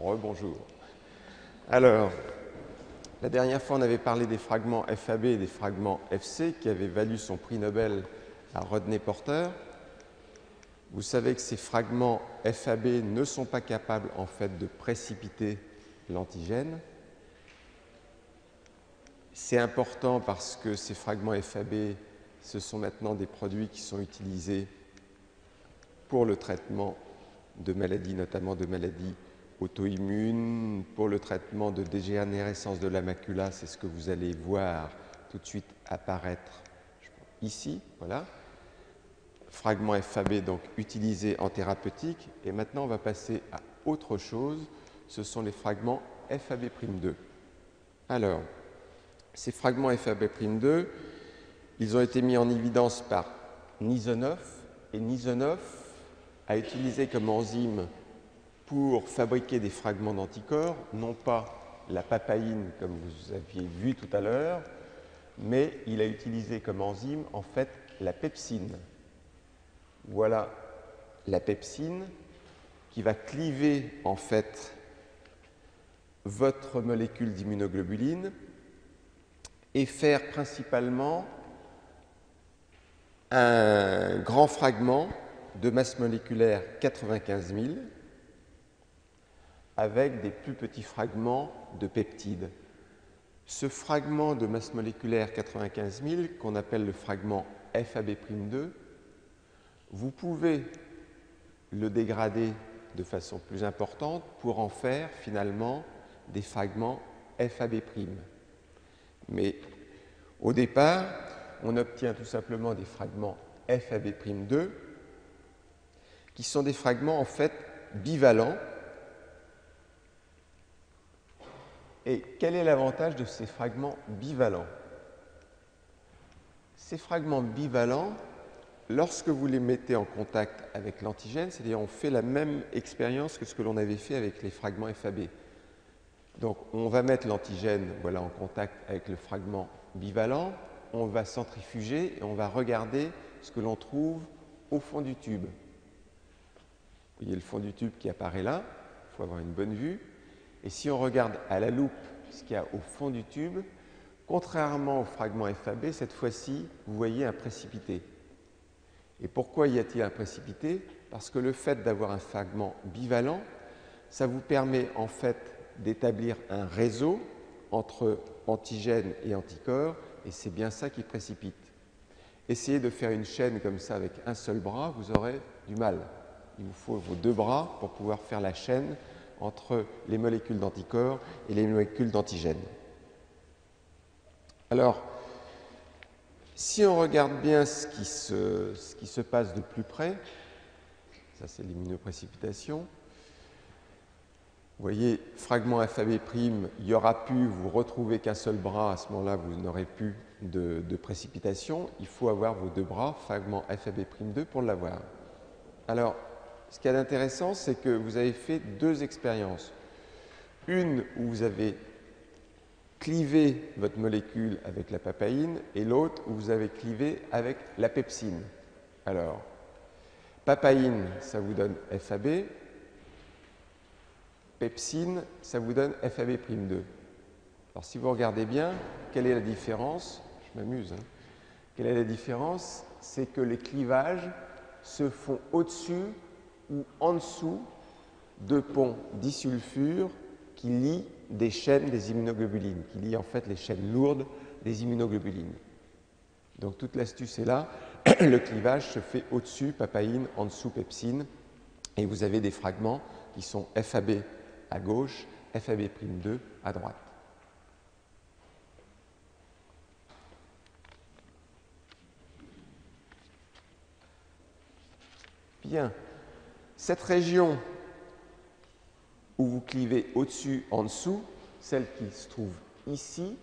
Rebonjour. Alors, la dernière fois, on avait parlé des fragments FAB et des fragments FC qui avaient valu son prix Nobel à Rodney Porter. Vous savez que ces fragments FAB ne sont pas capables, en fait, de précipiter l'antigène. C'est important parce que ces fragments FAB, ce sont maintenant des produits qui sont utilisés pour le traitement de maladies, notamment de maladies auto-immunes, pour le traitement de dégénérescence de la macula, c'est ce que vous allez voir tout de suite apparaître ici, voilà. Fragments FAB donc utilisés en thérapeutique. Et maintenant, on va passer à autre chose, ce sont les fragments FAB'2. Alors, ces fragments FAB'2, ils ont été mis en évidence par Nisonov, et Nisonov a utilisé comme enzyme pour fabriquer des fragments d'anticorps, non pas la papaïne comme vous aviez vu tout à l'heure, mais il a utilisé comme enzyme en fait la pepsine. Voilà la pepsine qui va cliver en fait votre molécule d'immunoglobuline et faire principalement un grand fragment de masse moléculaire 95 000 avec des plus petits fragments de peptides. Ce fragment de masse moléculaire 95 000, qu'on appelle le fragment FAB'2, vous pouvez le dégrader de façon plus importante pour en faire finalement des fragments FAB'. Mais au départ, on obtient tout simplement des fragments FAB'2 qui sont des fragments en fait bivalents. Et quel est l'avantage de ces fragments bivalents? Ces fragments bivalents, lorsque vous les mettez en contact avec l'antigène, c'est-à-dire on fait la même expérience que ce que l'on avait fait avec les fragments FAB. Donc on va mettre l'antigène voilà, en contact avec le fragment bivalent, on va centrifuger et on va regarder ce que l'on trouve au fond du tube. Vous voyez le fond du tube qui apparaît là, il faut avoir une bonne vue. Et si on regarde à la loupe ce qu'il y a au fond du tube, contrairement au fragment FAB, cette fois-ci, vous voyez un précipité. Et pourquoi y a-t-il un précipité? Parce que le fait d'avoir un fragment bivalent, ça vous permet en fait d'établir un réseau entre antigènes et anticorps, et c'est bien ça qui précipite. Essayez de faire une chaîne comme ça avec un seul bras, vous aurez du mal. Il vous faut vos deux bras pour pouvoir faire la chaîne entre les molécules d'anticorps et les molécules d'antigènes. Alors, si on regarde bien ce qui se passe de plus près, ça c'est l'immunoprécipitation, vous voyez, fragment FAB', il y aura pu vous retrouver qu'un seul bras, à ce moment-là vous n'aurez plus de précipitation, il faut avoir vos deux bras, fragment FAB'2 pour l'avoir. Alors, ce qu'il y a d'intéressant, c'est que vous avez fait deux expériences. Une où vous avez clivé votre molécule avec la papaïne et l'autre où vous avez clivé avec la pepsine. Alors, papaïne, ça vous donne FAB. Pepsine, ça vous donne FAB'2. Alors, si vous regardez bien, quelle est la différence? Je m'amuse. Hein. Quelle est la différence? C'est que les clivages se font au-dessus ou en dessous de ponts disulfure qui lient des chaînes des immunoglobulines, qui lient en fait les chaînes lourdes des immunoglobulines. Donc toute l'astuce est là, le clivage se fait au-dessus papaïne, en dessous pepsine, et vous avez des fragments qui sont FAB à gauche, FAB'2 à droite. Bien. Cette région où vous clivez au-dessus, en dessous, celle qui se trouve ici,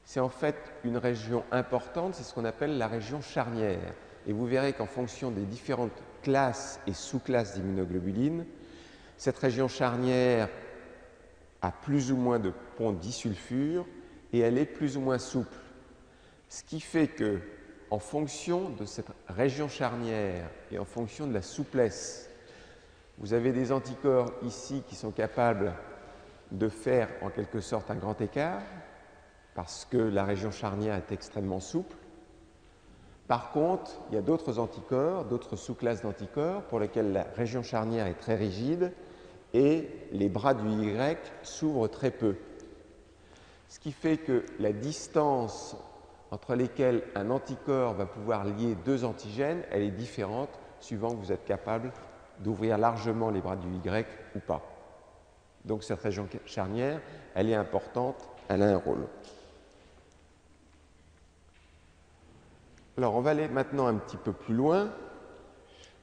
c'est en fait une région importante, c'est ce qu'on appelle la région charnière. Et vous verrez qu'en fonction des différentes classes et sous-classes d'immunoglobulines, cette région charnière a plus ou moins de ponts disulfure et elle est plus ou moins souple. Ce qui fait que, en fonction de cette région charnière et en fonction de la souplesse Vous avez des anticorps ici qui sont capables de faire en quelque sorte un grand écart parce que la région charnière est extrêmement souple. Par contre, il y a d'autres anticorps, d'autres sous-classes d'anticorps pour lesquels la région charnière est très rigide et les bras du Y s'ouvrent très peu. Ce qui fait que la distance entre lesquelles un anticorps va pouvoir lier deux antigènes, elle est différente suivant que vous êtes capable d'ouvrir largement les bras du Y ou pas. Donc cette région charnière, elle est importante, elle a un rôle. Alors on va aller maintenant un petit peu plus loin.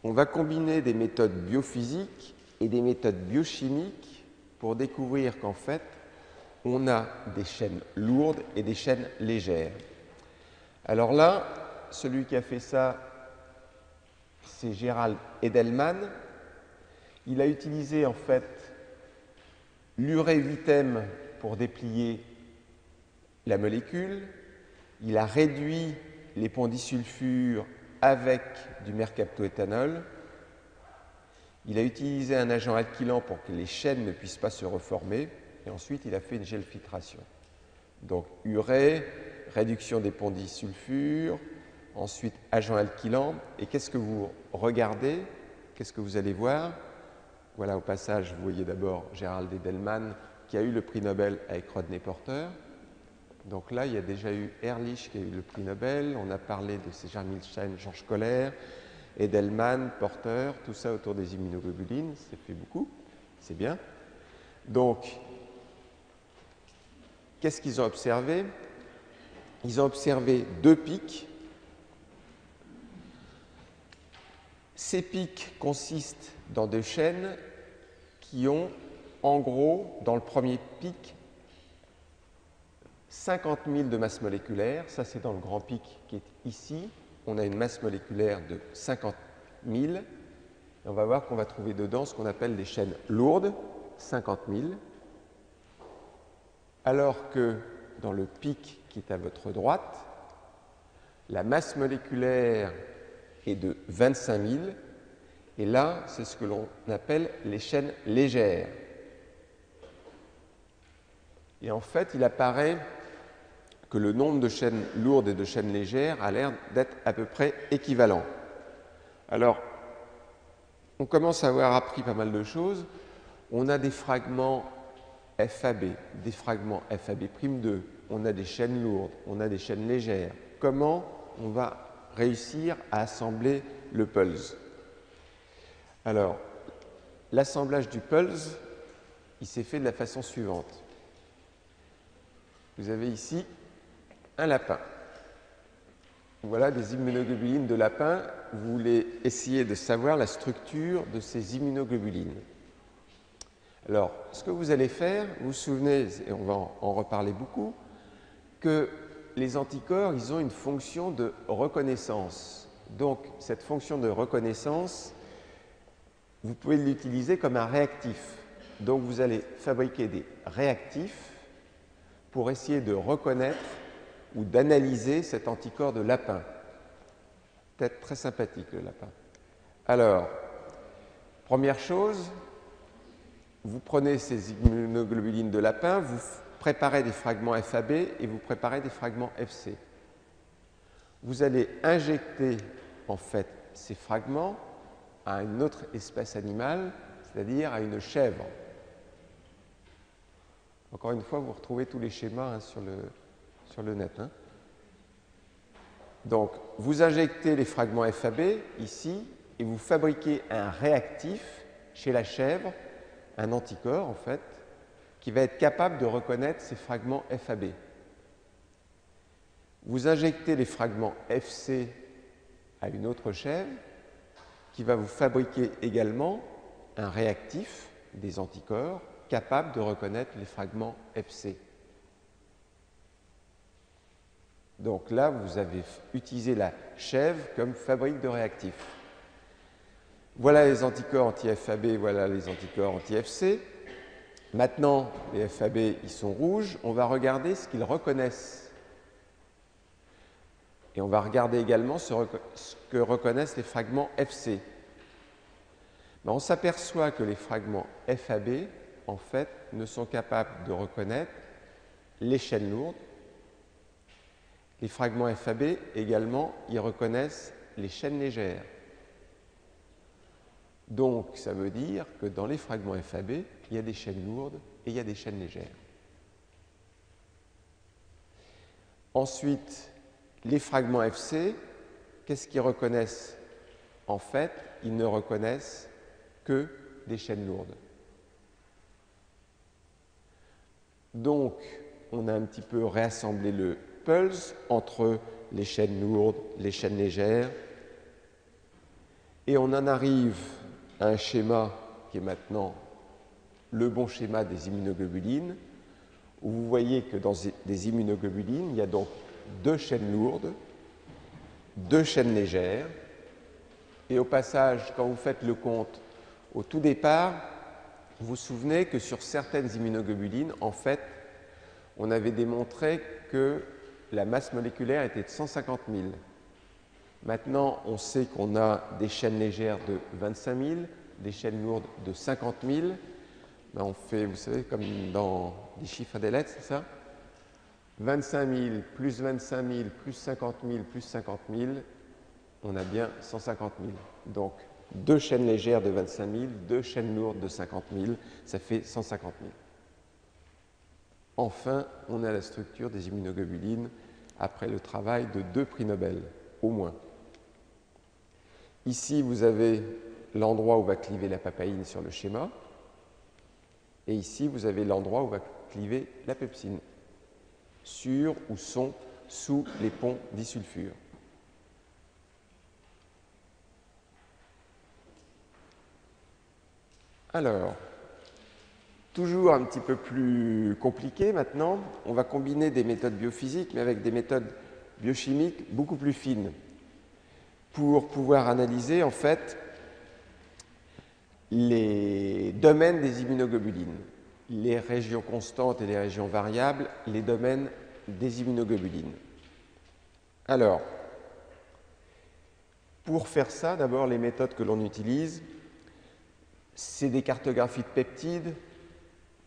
On va combiner des méthodes biophysiques et des méthodes biochimiques pour découvrir qu'en fait, on a des chaînes lourdes et des chaînes légères. Alors là, celui qui a fait ça, c'est Gerald Edelman. Il a utilisé en fait l'urée 8M pour déplier la molécule. Il a réduit les ponts disulfure avec du mercaptoéthanol. Il a utilisé un agent alkylant pour que les chaînes ne puissent pas se reformer. Et ensuite, il a fait une gelfiltration. Donc, urée, réduction des ponts disulfure, ensuite agent alkylant. Et qu'est-ce que vous regardez? Qu'est-ce que vous allez voir? Voilà, au passage, vous voyez d'abord Gerald Edelman qui a eu le prix Nobel avec Rodney Porter. Donc là, il y a déjà eu Ehrlich qui a eu le prix Nobel. On a parlé de César Milstein, Georges Kohler, Edelman, Porter, tout ça autour des immunoglobulines. Ça fait beaucoup, c'est bien. Donc, qu'est-ce qu'ils ont observé? Ils ont observé deux pics. Ces pics consistent dans deux chaînes qui ont, en gros, dans le premier pic, 50 000 de masse moléculaire. Ça, c'est dans le grand pic qui est ici. On a une masse moléculaire de 50 000. Et on va voir qu'on va trouver dedans ce qu'on appelle des chaînes lourdes, 50 000. Alors que dans le pic qui est à votre droite, la masse moléculaire est de 25 000. Et là, c'est ce que l'on appelle les chaînes légères. Et en fait, il apparaît que le nombre de chaînes lourdes et de chaînes légères a l'air d'être à peu près équivalent. Alors, on commence à avoir appris pas mal de choses. On a des fragments FAB, des fragments FAB'2, on a des chaînes lourdes, on a des chaînes légères. Comment on va réussir à assembler le pulse? Alors, l'assemblage du pulse, il s'est fait de la façon suivante. Vous avez ici un lapin. Voilà des immunoglobulines de lapin. Vous voulez essayer de savoir la structure de ces immunoglobulines. Alors, ce que vous allez faire, vous vous souvenez, et on va en reparler beaucoup, que les anticorps, ils ont une fonction de reconnaissance. Donc, cette fonction de reconnaissance, vous pouvez l'utiliser comme un réactif. Donc, vous allez fabriquer des réactifs pour essayer de reconnaître ou d'analyser cet anticorps de lapin. Peut-être très sympathique, le lapin. Alors, première chose, vous prenez ces immunoglobulines de lapin, vous préparez des fragments FAB et vous préparez des fragments FC. Vous allez injecter en fait ces fragments à une autre espèce animale, c'est-à-dire à une chèvre. Encore une fois, vous retrouvez tous les schémas sur le net. Donc, vous injectez les fragments FAB ici et vous fabriquez un réactif chez la chèvre, un anticorps en fait, qui va être capable de reconnaître ces fragments FAB. Vous injectez les fragments FC à une autre chèvre qui va vous fabriquer également un réactif, des anticorps, capable de reconnaître les fragments FC. Donc là, vous avez utilisé la chèvre comme fabrique de réactifs. Voilà les anticorps anti-FAB, voilà les anticorps anti-FC. Maintenant, les FAB, ils sont rouges. On va regarder ce qu'ils reconnaissent. Et on va regarder également ce que reconnaissent les fragments FC. Ben, on s'aperçoit que les fragments FAB, en fait, ne sont capables de reconnaître les chaînes lourdes. Les fragments FAB, également, ils reconnaissent les chaînes légères. Donc, ça veut dire que dans les fragments FAB, il y a des chaînes lourdes et il y a des chaînes légères. Ensuite, les fragments FC, qu'est-ce qu'ils reconnaissent? En fait, ils ne reconnaissent que des chaînes lourdes. Donc, on a un petit peu réassemblé le pulse entre les chaînes lourdes, les chaînes légères, et on en arrive à un schéma qui est maintenant le bon schéma des immunoglobulines, où vous voyez que dans des immunoglobulines, il y a donc 2 chaînes lourdes, 2 chaînes légères, et au passage, quand vous faites le compte au tout départ, vous vous souvenez que sur certaines immunoglobulines, en fait, on avait démontré que la masse moléculaire était de 150 000. Maintenant, on sait qu'on a des chaînes légères de 25 000, des chaînes lourdes de 50 000. Ben, on fait, vous savez, comme dans des chiffres à des lettres, c'est ça? 25 000 plus 25 000 plus 50 000 plus 50 000, on a bien 150 000. Donc, 2 chaînes légères de 25 000, 2 chaînes lourdes de 50 000, ça fait 150 000. Enfin, on a la structure des immunoglobulines après le travail de 2 prix Nobel, au moins. Ici, vous avez l'endroit où va cliver la papaïne sur le schéma. Et ici, vous avez l'endroit où va cliver la pepsine, sur ou sont sous les ponts disulfure. Alors, toujours un petit peu plus compliqué maintenant, on va combiner des méthodes biophysiques, mais avec des méthodes biochimiques beaucoup plus fines, pour pouvoir analyser en fait les domaines des immunoglobulines, les régions constantes et les régions variables, les domaines des immunoglobulines. Alors, pour faire ça, d'abord, les méthodes que l'on utilise, c'est des cartographies de peptides.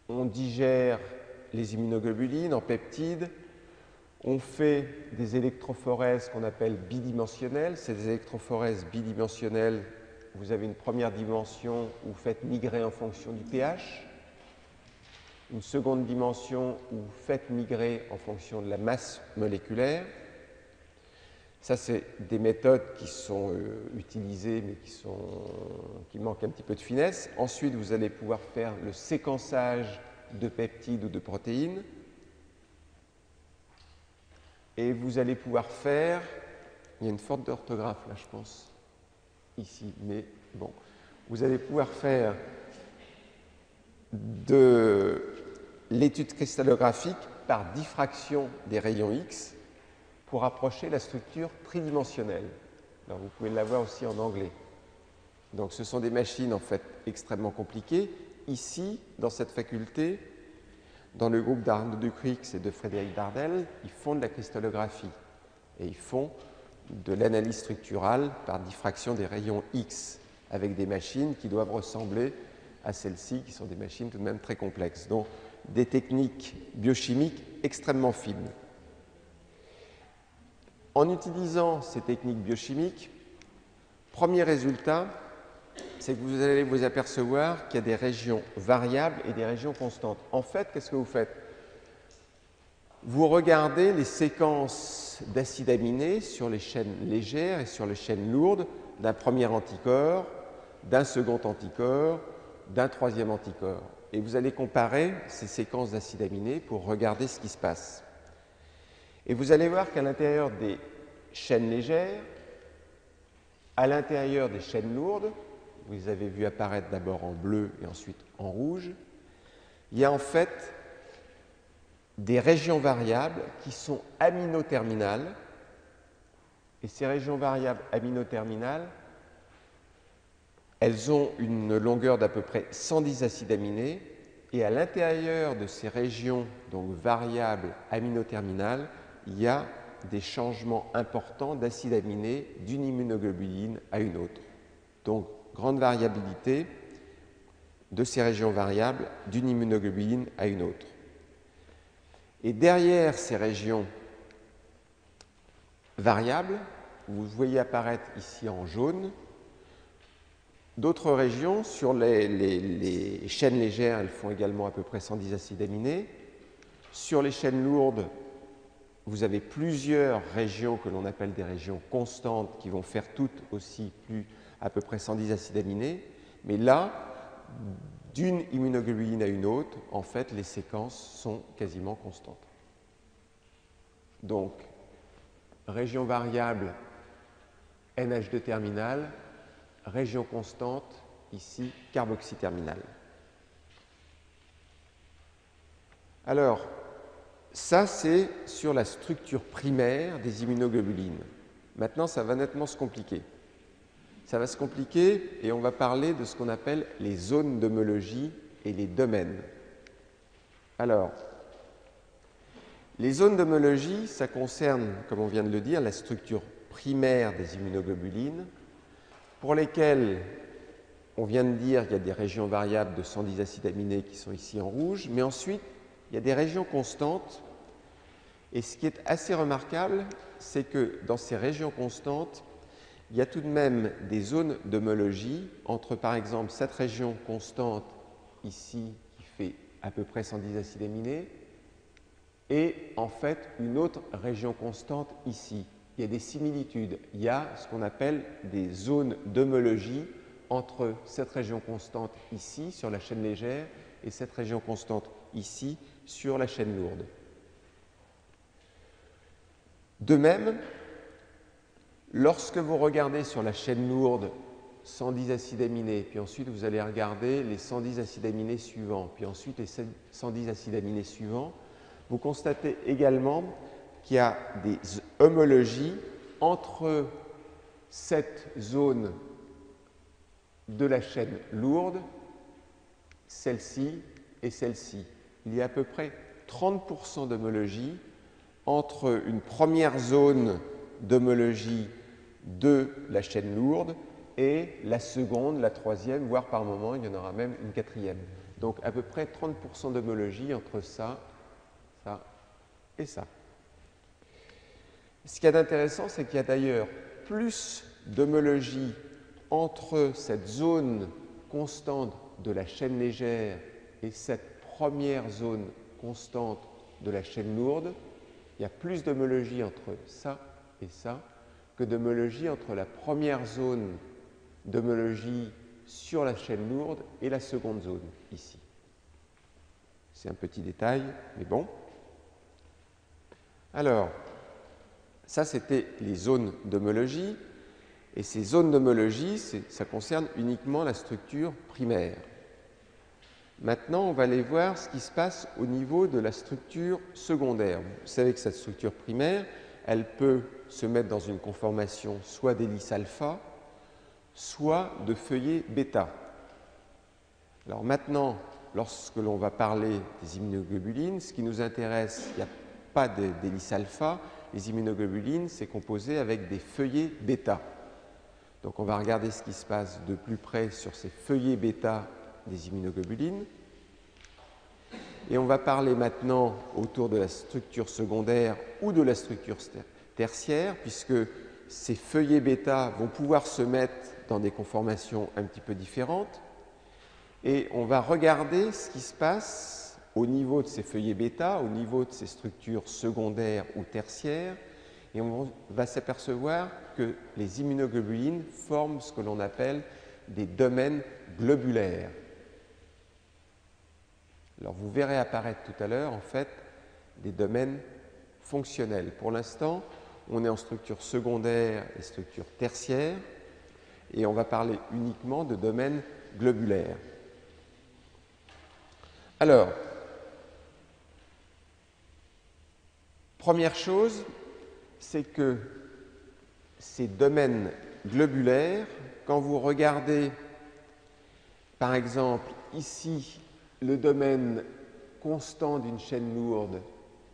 On digère les immunoglobulines en peptides. On fait des électrophorèses qu'on appelle bidimensionnelles. C'est des électrophorèses bidimensionnelles. Vous avez une première dimension où vous faites migrer en fonction du pH. Une seconde dimension où vous faites migrer en fonction de la masse moléculaire. Ça, c'est des méthodes qui sont utilisées, mais qui manquent un petit peu de finesse. Ensuite, vous allez pouvoir faire le séquençage de peptides ou de protéines. Et vous allez pouvoir faire, il y a une faute d'orthographe là, je pense, ici, mais bon, vous allez pouvoir faire de l'étude cristallographique par diffraction des rayons X pour approcher la structure tridimensionnelle. Alors, vous pouvez l'avoir aussi en anglais. Donc, ce sont des machines en fait extrêmement compliquées. Ici, dans cette faculté, dans le groupe d'Arnaud Ducrix et de Frédéric Dardel, ils font de la cristallographie et ils font de l'analyse structurale par diffraction des rayons X avec des machines qui doivent ressembler à celles-ci, qui sont des machines tout de même très complexes. Donc, des techniques biochimiques extrêmement fines. En utilisant ces techniques biochimiques, premier résultat, c'est que vous allez vous apercevoir qu'il y a des régions variables et des régions constantes. En fait, qu'est-ce que vous faites? Vous regardez les séquences d'acides aminés sur les chaînes légères et sur les chaînes lourdes d'un premier anticorps, d'un second anticorps, d'un troisième anticorps. Et vous allez comparer ces séquences d'acides aminés pour regarder ce qui se passe. Et vous allez voir qu'à l'intérieur des chaînes légères, à l'intérieur des chaînes lourdes, vous les avez vues apparaître d'abord en bleu et ensuite en rouge, il y a en fait des régions variables qui sont aminoterminales. Et ces régions variables aminoterminales, elles ont une longueur d'à peu près 110 acides aminés. Et à l'intérieur de ces régions donc variables aminoterminales, il y a des changements importants d'acides aminés d'une immunoglobuline à une autre. Donc, grande variabilité de ces régions variables d'une immunoglobuline à une autre. Et derrière ces régions variables, vous voyez apparaître ici en jaune d'autres régions. Sur les chaînes légères, elles font également à peu près 110 acides aminés. Sur les chaînes lourdes, vous avez plusieurs régions que l'on appelle des régions constantes qui vont faire toutes aussi à peu près 110 acides aminés. Mais là, d'une immunoglobuline à une autre, en fait, les séquences sont quasiment constantes. Donc, région variable, NH2 terminal, région constante, ici, carboxyterminal. Alors, ça, c'est sur la structure primaire des immunoglobulines. Maintenant, ça va nettement se compliquer. Ça va se compliquer et on va parler de ce qu'on appelle les zones d'homologie et les domaines. Alors, les zones d'homologie, ça concerne, comme on vient de le dire, la structure primaire des immunoglobulines, pour lesquelles on vient de dire qu'il y a des régions variables de 110 acides aminés qui sont ici en rouge, mais ensuite, il y a des régions constantes. Et ce qui est assez remarquable, c'est que dans ces régions constantes, il y a tout de même des zones d'homologie entre, par exemple, cette région constante ici, qui fait à peu près 110 acides aminés, et en fait une autre région constante ici. Il y a des similitudes. Il y a ce qu'on appelle des zones d'homologie entre cette région constante ici, sur la chaîne légère, et cette région constante ici, sur la chaîne lourde. De même, lorsque vous regardez sur la chaîne lourde 110 acides aminés, puis ensuite vous allez regarder les 110 acides aminés suivants, puis ensuite les 110 acides aminés suivants, vous constatez également qu'il y a des homologies entre cette zone de la chaîne lourde, celle-ci et celle-ci. Il y a à peu près 30% d'homologie entre une première zone d'homologie de la chaîne lourde et la seconde, la troisième, voire par moment, il y en aura même une quatrième. Donc à peu près 30% d'homologie entre ça, ça et ça. Ce qu'il y a d'intéressant, c'est qu'il y a d'ailleurs plus d'homologie entre cette zone constante de la chaîne légère et cette première zone constante de la chaîne lourde. Il y a plus d'homologie entre ça et ça que d'homologie entre la première zone d'homologie sur la chaîne lourde et la seconde zone, ici. C'est un petit détail, mais bon. Alors, ça, c'était les zones d'homologie. Et ces zones d'homologie, ça concerne uniquement la structure primaire. Maintenant, on va aller voir ce qui se passe au niveau de la structure secondaire. Vous savez que cette structure primaire, elle peut se mettre dans une conformation soit d'hélice alpha, soit de feuillet bêta. Alors maintenant, lorsque l'on va parler des immunoglobulines, ce qui nous intéresse, il n'y a pas d'hélice alpha. Les immunoglobulines, c'est composé avec des feuillets bêta. Donc on va regarder ce qui se passe de plus près sur ces feuillets bêta des immunoglobulines. Et on va parler maintenant autour de la structure secondaire ou de la structure tertiaire, puisque ces feuillets bêta vont pouvoir se mettre dans des conformations un petit peu différentes. Et on va regarder ce qui se passe au niveau de ces feuillets bêta, au niveau de ces structures secondaires ou tertiaires, et on va s'apercevoir que les immunoglobulines forment ce que l'on appelle des domaines globulaires. Alors vous verrez apparaître tout à l'heure, en fait, des domaines fonctionnels. Pour l'instant, on est en structure secondaire et structure tertiaire, et on va parler uniquement de domaines globulaires. Alors, première chose, c'est que ces domaines globulaires, quand vous regardez, par exemple, ici, le domaine constant d'une chaîne lourde,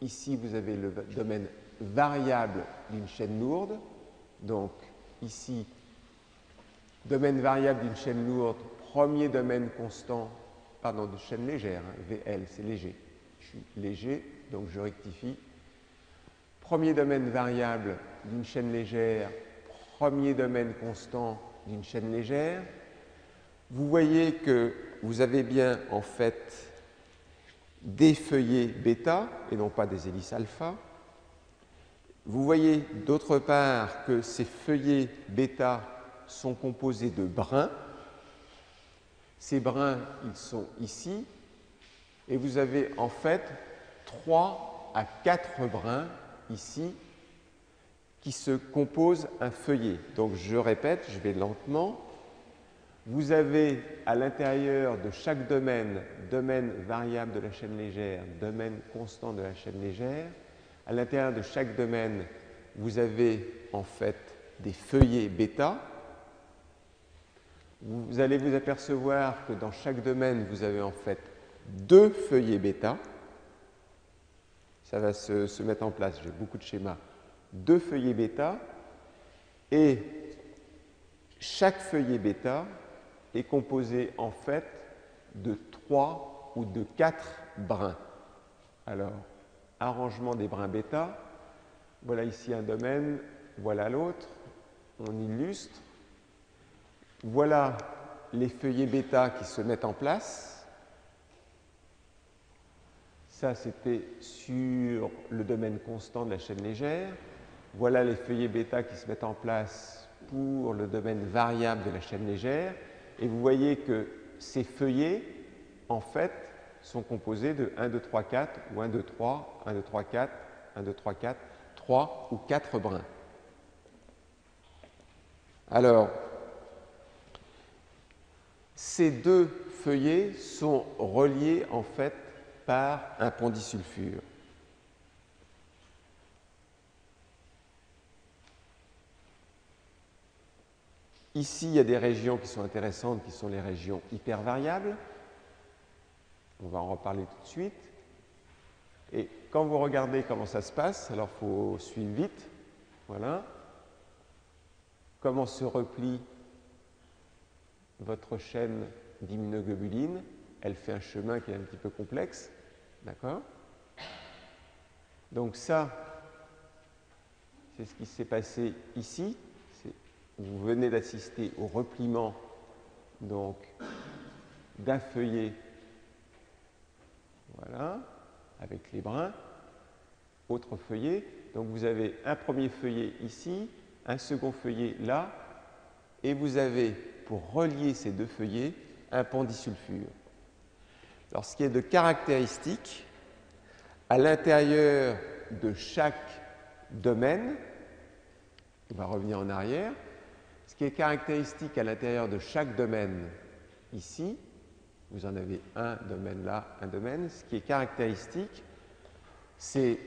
ici, vous avez le domaine variable d'une chaîne lourde, donc ici, Domaine variable d'une chaîne lourde, premier domaine constant, pardon, de chaîne légère, hein, VL, c'est léger. Je suis léger, donc je rectifie. Premier domaine variable d'une chaîne légère, premier domaine constant d'une chaîne légère. Vous voyez que vous avez bien en fait des feuillets bêta et non pas des hélices alpha. Vous voyez d'autre part que ces feuillets bêta sont composés de brins. Ces brins, ils sont ici. Et vous avez en fait 3 à 4 brins ici qui se composent un feuillet. Donc je répète, je vais lentement. Vous avez à l'intérieur de chaque domaine, domaine variable de la chaîne légère, domaine constant de la chaîne légère. À l'intérieur de chaque domaine, vous avez en fait des feuillets bêta. Vous allez vous apercevoir que dans chaque domaine, vous avez en fait 2 feuillets bêta. Ça va se mettre en place, j'ai beaucoup de schémas. 2 feuillets bêta. Et chaque feuillet bêta est composé en fait de 3 ou de 4 brins. Alors, arrangement des brins bêta. Voilà ici un domaine, voilà l'autre. On illustre. Voilà les feuillets bêta qui se mettent en place. Ça, c'était sur le domaine constant de la chaîne légère. Voilà les feuillets bêta qui se mettent en place pour le domaine variable de la chaîne légère. Et vous voyez que ces feuillets, en fait, sont composés de 1, 2, 3, 4 ou 1, 2, 3, 1, 2, 3, 4, 1, 2, 3, 4, 3 ou 4 brins. Alors, ces 2 feuillets sont reliés en fait par un pendisulfure. Ici, il y a des régions qui sont intéressantes, qui sont les régions hypervariables. On va en reparler tout de suite. Et quand vous regardez comment ça se passe, alors il faut suivre vite. Voilà. Comment se replie votre chaîne d'immunoglobuline. Elle fait un chemin qui est un petit peu complexe. D'accord? Donc ça, c'est ce qui s'est passé ici. Vous venez d'assister au repliement d'un feuillet, voilà, avec les brins, autre feuillet. Donc vous avez un premier feuillet ici, un second feuillet là, et vous avez, pour relier ces 2 feuillets, un pendisulfure. Alors ce qui est de caractéristique, à l'intérieur de chaque domaine, on va revenir en arrière. Ce qui est caractéristique à l'intérieur de chaque domaine ici, vous en avez un domaine là, un domaine. Ce qui est caractéristique, c'est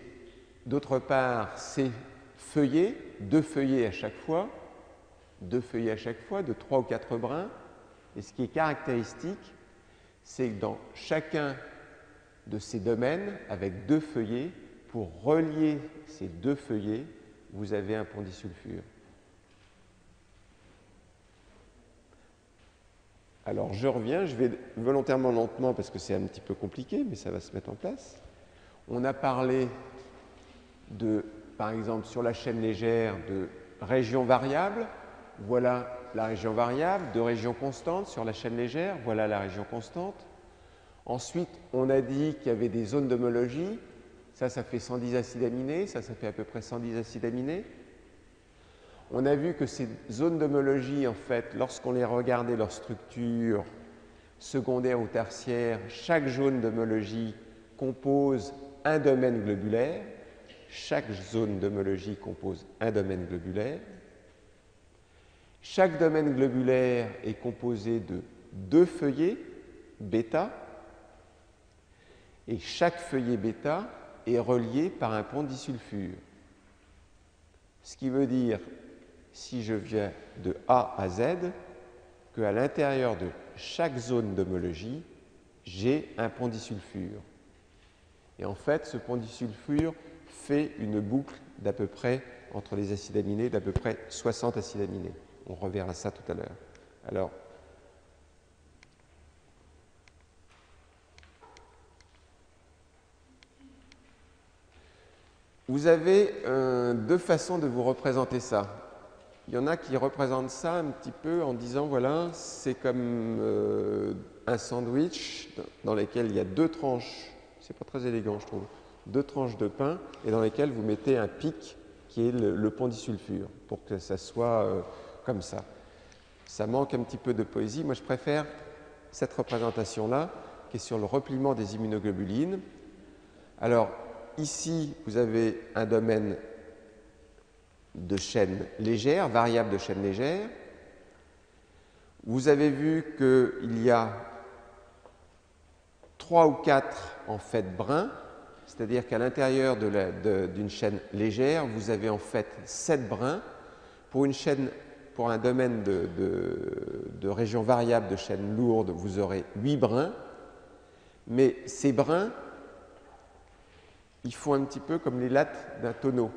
d'autre part ces feuillets, 2 feuillets à chaque fois, 2 feuillets à chaque fois, de 3 ou 4 brins. Et ce qui est caractéristique, c'est que dans chacun de ces domaines, avec 2 feuillets, pour relier ces 2 feuillets, vous avez un pendisulfure. Alors je reviens, je vais volontairement lentement parce que c'est un petit peu compliqué, mais ça va se mettre en place. On a parlé par exemple, sur la chaîne légère, de régions variables. Voilà la région variable, de régions constantes sur la chaîne légère. Voilà la région constante. Ensuite, on a dit qu'il y avait des zones d'homologie. Ça fait 110 acides aminés. Ça fait à peu près 110 acides aminés. On a vu que ces zones d'homologie, en fait, lorsqu'on les regardait, leur structure secondaire ou tertiaire, chaque zone d'homologie compose un domaine globulaire. Chaque zone d'homologie compose un domaine globulaire. Chaque domaine globulaire est composé de 2 feuillets bêta. Et chaque feuillet bêta est relié par un pendisulfure. Ce qui veut dire, si je viens de A à Z, qu'à l'intérieur de chaque zone d'homologie, j'ai un pendisulfure. Et en fait, ce pendisulfure fait une boucle d'à peu près, entre les acides aminés, d'à peu près 60 acides aminés. On reverra ça tout à l'heure. Alors, vous avez deux façons de vous représenter ça. Il y en a qui représentent ça un petit peu en disant, voilà, c'est comme un sandwich dans lequel il y a deux tranches, c'est pas très élégant je trouve, deux tranches de pain et dans lesquelles vous mettez un pic qui est le pont disulfure pour que ça soit comme ça. Ça manque un petit peu de poésie. Moi, je préfère cette représentation-là qui est sur le repliement des immunoglobulines. Alors, ici, vous avez un domaine de chaîne légère, variable de chaîne légère. Vous avez vu qu'il y a 3 ou 4 en fait brins, c'est-à-dire qu'à l'intérieur d'une chaîne légère, vous avez en fait 7 brins. Pour un domaine de région variable de chaîne lourde, vous aurez 8 brins. Mais ces brins, ils font un petit peu comme les lattes d'un tonneau.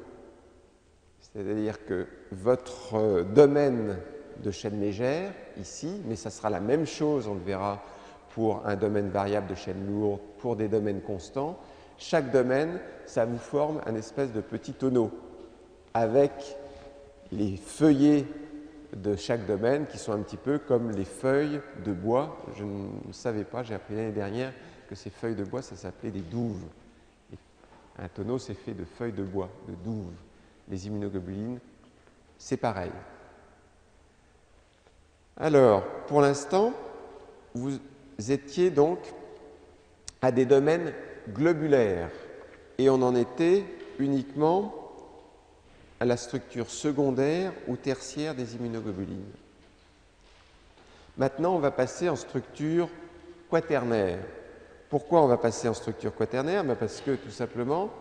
C'est-à-dire que votre domaine de chaîne légère, ici, mais ça sera la même chose, on le verra, pour un domaine variable de chaîne lourde, pour des domaines constants. Chaque domaine, ça vous forme un espèce de petit tonneau avec les feuillets de chaque domaine qui sont un petit peu comme les feuilles de bois. Je ne savais pas, j'ai appris l'année dernière que ces feuilles de bois, ça s'appelait des douves. Et un tonneau, c'est fait de feuilles de bois, de douves. Les immunoglobulines, c'est pareil. Alors, pour l'instant, vous étiez donc à des domaines globulaires et on en était uniquement à la structure secondaire ou tertiaire des immunoglobulines. Maintenant, on va passer en structure quaternaire. Pourquoi on va passer en structure quaternaire? Parce que tout simplement,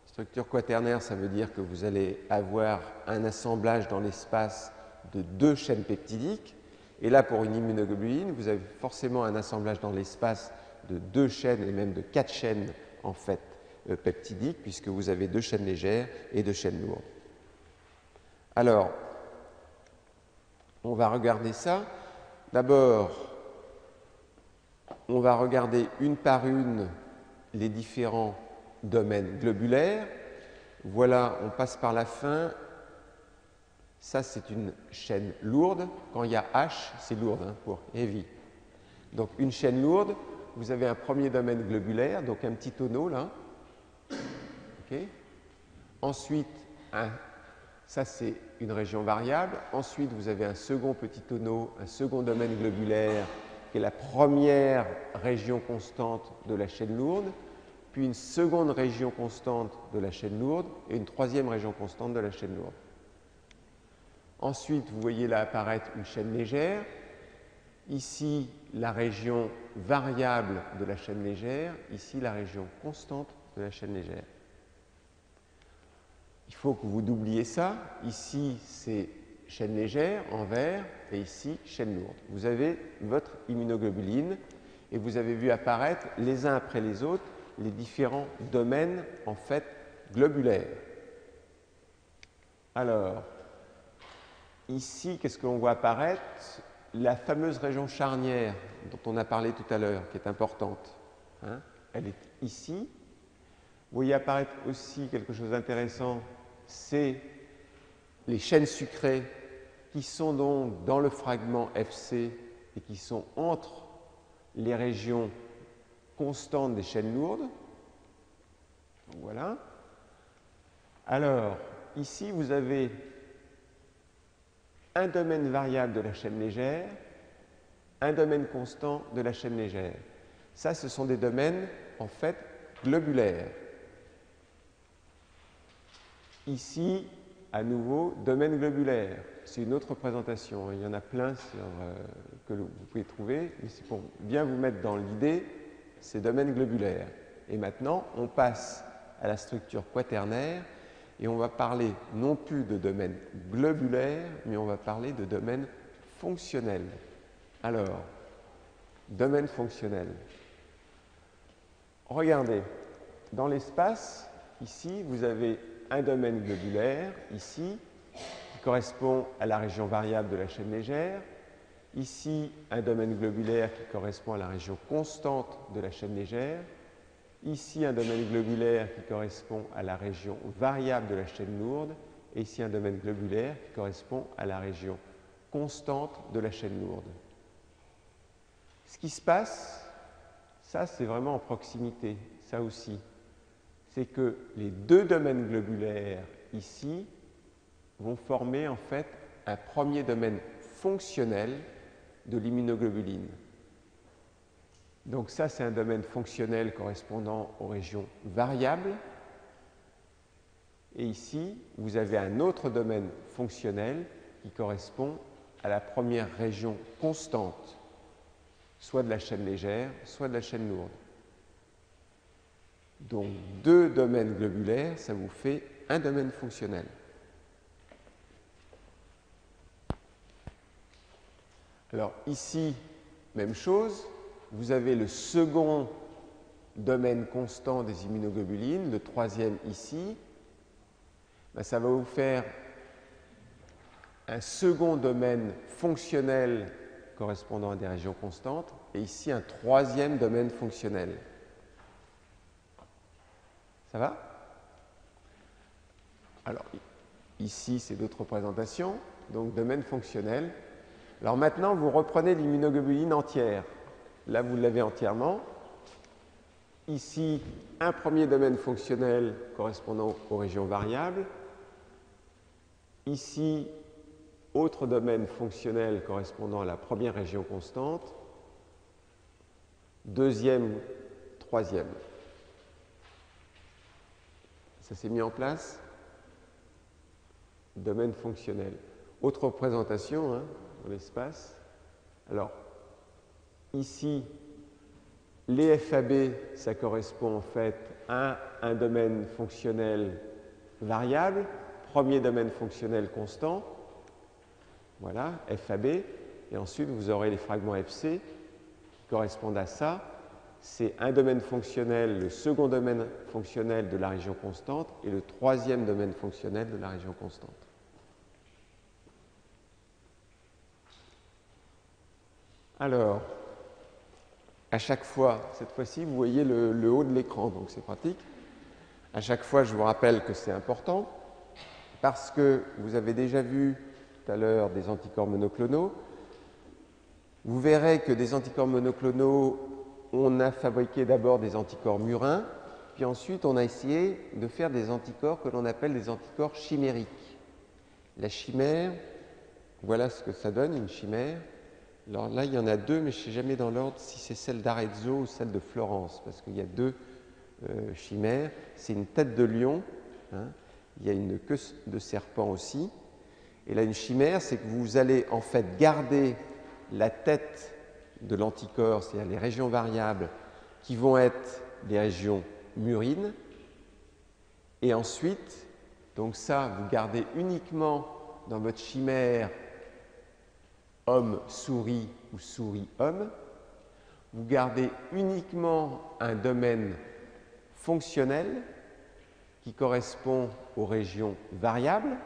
structure quaternaire, ça veut dire que vous allez avoir un assemblage dans l'espace de 2 chaînes peptidiques. Et là, pour une immunoglobuline, vous avez forcément un assemblage dans l'espace de 2 chaînes et même de 4 chaînes en fait peptidiques, puisque vous avez 2 chaînes légères et 2 chaînes lourdes. Alors, on va regarder ça. D'abord, on va regarder une par une les différents domaines globulaires. Voilà, on passe par la fin. Ça, c'est une chaîne lourde. Quand il y a H, c'est lourd hein, pour heavy. Donc, une chaîne lourde, vous avez un premier domaine globulaire, donc un petit tonneau là. Okay. Ensuite, ça c'est une région variable. Ensuite, vous avez un second petit tonneau, un second domaine globulaire qui est la première région constante de la chaîne lourde, puis une seconde région constante de la chaîne lourde et une troisième région constante de la chaîne lourde. Ensuite, vous voyez là apparaître une chaîne légère. Ici, la région variable de la chaîne légère. Ici, la région constante de la chaîne légère. Il faut que vous doubliez ça. Ici, c'est chaîne légère en vert et ici, chaîne lourde. Vous avez votre immunoglobuline et vous avez vu apparaître les uns après les autres les différents domaines en fait globulaires. Alors, ici, qu'est-ce qu'on voit apparaître? La fameuse région charnière dont on a parlé tout à l'heure, qui est importante. Hein, elle est ici. Vous voyez apparaître aussi quelque chose d'intéressant, c'est les chaînes sucrées qui sont donc dans le fragment FC et qui sont entre les régions constantes des chaînes lourdes. Donc, voilà. Alors, ici, vous avez un domaine variable de la chaîne légère, un domaine constant de la chaîne légère. Ça, ce sont des domaines, en fait, globulaires. Ici, à nouveau, domaine globulaire. C'est une autre représentation. Il y en a plein que vous pouvez trouver, mais c'est pour bien vous mettre dans l'idée, c'est domaine globulaire. Et maintenant, on passe à la structure quaternaire et on va parler non plus de domaine globulaire, mais on va parler de domaine fonctionnel. Alors, domaine fonctionnel. Regardez, dans l'espace, ici, vous avez un domaine globulaire, ici, qui correspond à la région variable de la chaîne légère. Ici, un domaine globulaire qui correspond à la région constante de la chaîne légère. Ici, un domaine globulaire qui correspond à la région variable de la chaîne lourde. Et ici, un domaine globulaire qui correspond à la région constante de la chaîne lourde. Ce qui se passe, ça c'est vraiment en proximité, ça aussi, c'est que les deux domaines globulaires ici vont former en fait un premier domaine fonctionnel de l'immunoglobuline. Donc ça c'est un domaine fonctionnel correspondant aux régions variables. Et ici, vous avez un autre domaine fonctionnel qui correspond à la première région constante, soit de la chaîne légère, soit de la chaîne lourde. Donc, deux domaines globulaires, ça vous fait un domaine fonctionnel. Alors, ici, même chose, vous avez le second domaine constant des immunoglobulines, le troisième ici. Ben, ça va vous faire un second domaine fonctionnel correspondant à des régions constantes, et ici un troisième domaine fonctionnel. Ça va? Alors, ici, c'est d'autres représentations, donc domaine fonctionnel. Alors maintenant, vous reprenez l'immunoglobuline entière. Là, vous l'avez entièrement. Ici, un premier domaine fonctionnel correspondant aux régions variables. Ici, autre domaine fonctionnel correspondant à la première région constante. Deuxième, troisième. Ça s'est mis en place. Domaine fonctionnel. Autre représentation dans l'espace. Alors, ici, les FAB, ça correspond en fait à un domaine fonctionnel variable, premier domaine fonctionnel constant. Voilà, FAB. Et ensuite, vous aurez les fragments FC qui correspondent à ça. C'est un domaine fonctionnel, le second domaine fonctionnel de la région constante et le troisième domaine fonctionnel de la région constante. Alors, à chaque fois, cette fois-ci, vous voyez le haut de l'écran, donc c'est pratique. À chaque fois, je vous rappelle que c'est important parce que vous avez déjà vu tout à l'heure des anticorps monoclonaux. Vous verrez que des anticorps monoclonaux, on a fabriqué d'abord des anticorps murins, puis ensuite on a essayé de faire des anticorps que l'on appelle des anticorps chimériques. La chimère, voilà ce que ça donne, une chimère. Alors là, il y en a deux, mais je ne sais jamais dans l'ordre si c'est celle d'Arezzo ou celle de Florence, parce qu'il y a deux chimères. C'est une tête de lion, il y a une queue de serpent aussi. Et là, une chimère, c'est que vous allez en fait garder la tête de l'anticorps, c'est-à-dire les régions variables qui vont être les régions murines. Et ensuite, donc ça, vous gardez uniquement dans votre chimère homme-souris ou souris-homme. Vous gardez uniquement un domaine fonctionnel qui correspond aux régions variables.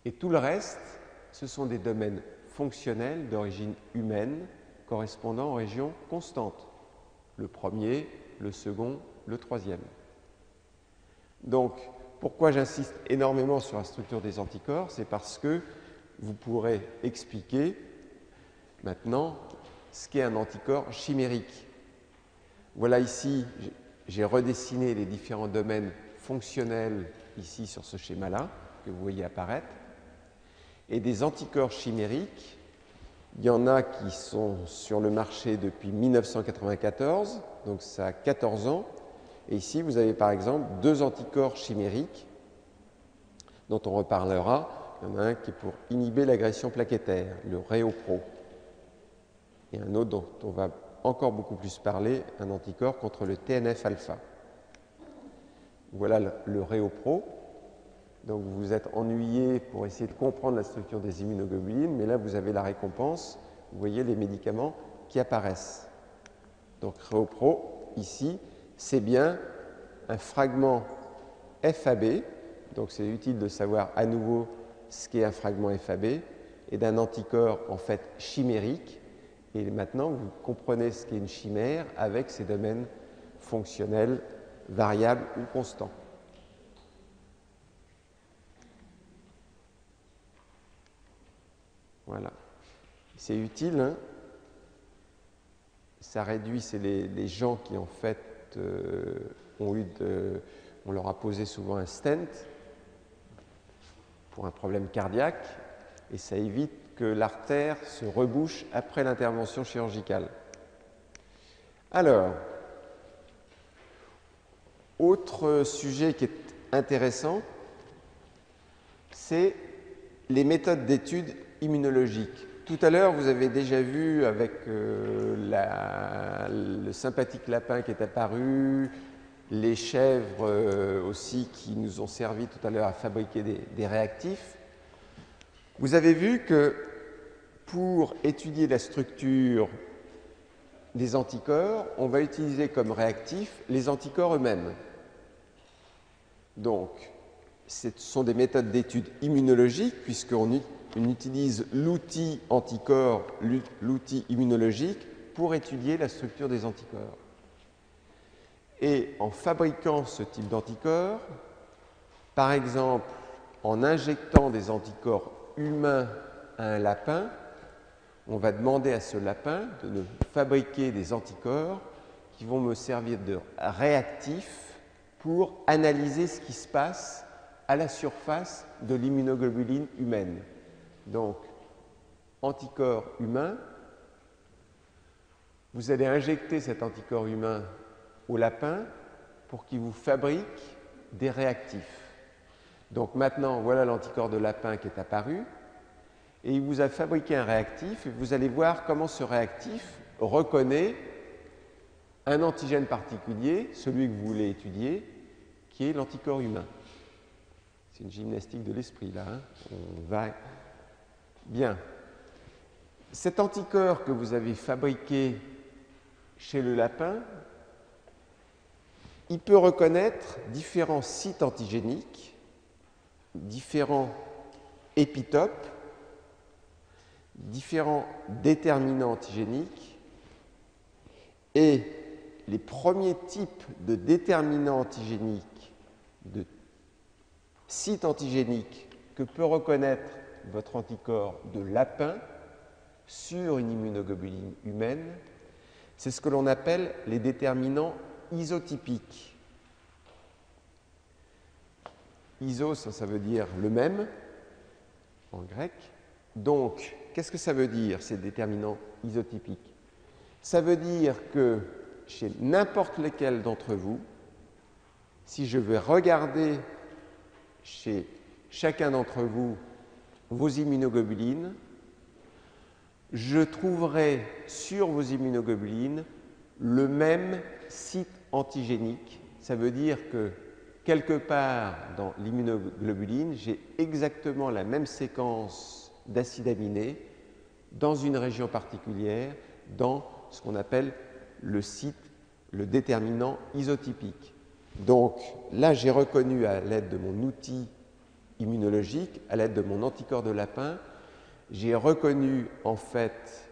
Et tout le reste, ce sont des domaines fonctionnels d'origine humaine correspondant aux régions constantes. Le premier, le second, le troisième. Donc, pourquoi j'insiste énormément sur la structure des anticorps? C'est parce que vous pourrez expliquer maintenant ce qu'est un anticorps chimérique. Voilà ici, j'ai redessiné les différents domaines fonctionnels ici sur ce schéma-là que vous voyez apparaître. Et des anticorps chimériques, il y en a qui sont sur le marché depuis 1994, donc ça a 14 ans. Et ici, vous avez par exemple deux anticorps chimériques dont on reparlera. Il y en a un qui est pour inhiber l'agression plaquettaire, le Réopro. Et un autre dont on va encore beaucoup plus parler, un anticorps contre le TNF-alpha. Voilà le Réopro. Donc vous vous êtes ennuyé pour essayer de comprendre la structure des immunoglobulines, mais là vous avez la récompense, vous voyez les médicaments qui apparaissent. Donc Réopro, ici, c'est bien un fragment FAB, donc c'est utile de savoir à nouveau ce qu'est un fragment FAB, et d'un anticorps en fait chimérique. Et maintenant, vous comprenez ce qu'est une chimère avec ses domaines fonctionnels, variables ou constants. Voilà. C'est utile, hein? Ça réduit, c'est les gens qui en fait on leur a posé souvent un stent pour un problème cardiaque et ça évite que l'artère se rebouche après l'intervention chirurgicale. Alors, autre sujet qui est intéressant, c'est les méthodes d'études immunologiques. Tout à l'heure, vous avez déjà vu avec le sympathique lapin qui est apparu, les chèvres aussi qui nous ont servi tout à l'heure à fabriquer des réactifs. Vous avez vu que pour étudier la structure des anticorps, on va utiliser comme réactifs les anticorps eux-mêmes. Donc, ce sont des méthodes d'étude immunologiques puisqu'on utilise l'outil anticorps, l'outil immunologique pour étudier la structure des anticorps. Et en fabriquant ce type d'anticorps, par exemple en injectant des anticorps humains à un lapin, on va demander à ce lapin de fabriquer des anticorps qui vont me servir de réactifs pour analyser ce qui se passe à la surface de l'immunoglobuline humaine. Donc, anticorps humain, vous allez injecter cet anticorps humain au lapin pour qu'il vous fabrique des réactifs. Donc maintenant, voilà l'anticorps de lapin qui est apparu et il vous a fabriqué un réactif et vous allez voir comment ce réactif reconnaît un antigène particulier, celui que vous voulez étudier, qui est l'anticorps humain. C'est une gymnastique de l'esprit là, hein. On va bien. Cet anticorps que vous avez fabriqué chez le lapin, il peut reconnaître différents sites antigéniques, différents épitopes, différents déterminants antigéniques et les premiers types de déterminants antigéniques, de sites antigéniques que peut reconnaître votre anticorps de lapin sur une immunoglobuline humaine, c'est ce que l'on appelle les déterminants isotypiques. Iso, ça veut dire le même en grec. Donc, qu'est-ce que ça veut dire, ces déterminants isotypiques? Ça veut dire que chez n'importe lequel d'entre vous, si je vais regarder chez chacun d'entre vous vos immunoglobulines, je trouverai sur vos immunoglobulines le même site antigénique. Ça veut dire que quelque part dans l'immunoglobuline, j'ai exactement la même séquence d'acides aminés dans une région particulière, dans ce qu'on appelle le site, le déterminant isotypique. Donc là, j'ai reconnu à l'aide de mon outil immunologique, à l'aide de mon anticorps de lapin, j'ai reconnu en fait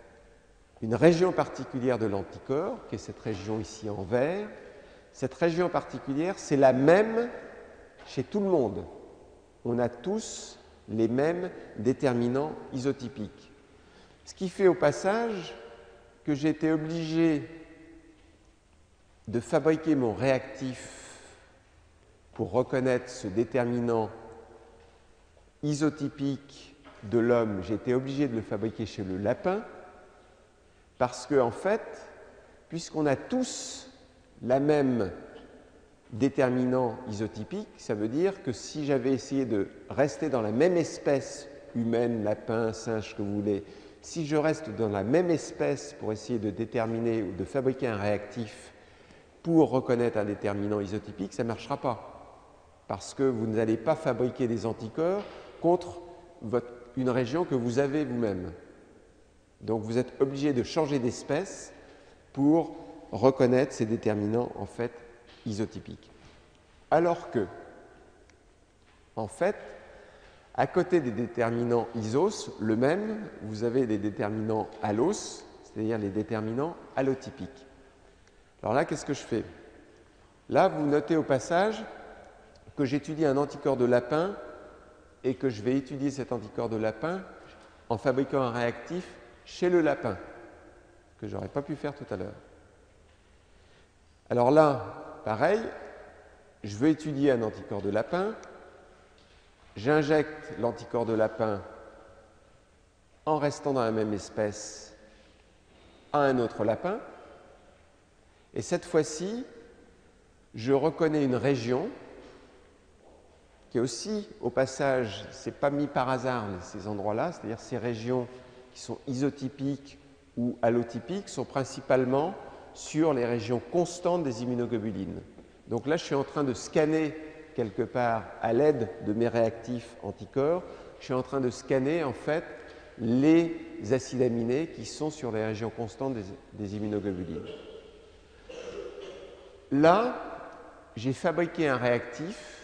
une région particulière de l'anticorps, qui est cette région ici en vert. Cette région particulière, c'est la même chez tout le monde. On a tous les mêmes déterminants isotypiques. Ce qui fait au passage que j'ai été obligé de fabriquer mon réactif pour reconnaître ce déterminant isotypique de l'homme. J'ai été obligé de le fabriquer chez le lapin parce que, en fait, puisqu'on a tous la même déterminant isotypique, ça veut dire que si j'avais essayé de rester dans la même espèce humaine, lapin, singe, que vous voulez, si je reste dans la même espèce pour essayer de déterminer ou de fabriquer un réactif pour reconnaître un déterminant isotypique, ça ne marchera pas. Parce que vous n'allez pas fabriquer des anticorps contre une région que vous avez vous-même. Donc vous êtes obligé de changer d'espèce pour reconnaître ces déterminants en fait isotypiques. Alors que, en fait, À côté des déterminants isos, le même, vous avez des déterminants allos, c'est-à-dire les déterminants allotypiques. Alors là, qu'est-ce que je fais? Là, vous notez au passage que j'étudie un anticorps de lapin et que je vais étudier cet anticorps de lapin en fabriquant un réactif chez le lapin, que je n'aurais pas pu faire tout à l'heure. Alors là, pareil, je veux étudier un anticorps de lapin, j'injecte l'anticorps de lapin en restant dans la même espèce à un autre lapin, et cette fois-ci, je reconnais une région qui est aussi, au passage, ce n'est pas mis par hasard ces endroits-là, c'est-à-dire ces régions qui sont isotypiques ou allotypiques sont principalement sur les régions constantes des immunoglobulines. Donc là, je suis en train de scanner quelque part à l'aide de mes réactifs anticorps, je suis en train de scanner en fait les acides aminés qui sont sur les régions constantes des immunoglobulines. Là, j'ai fabriqué un réactif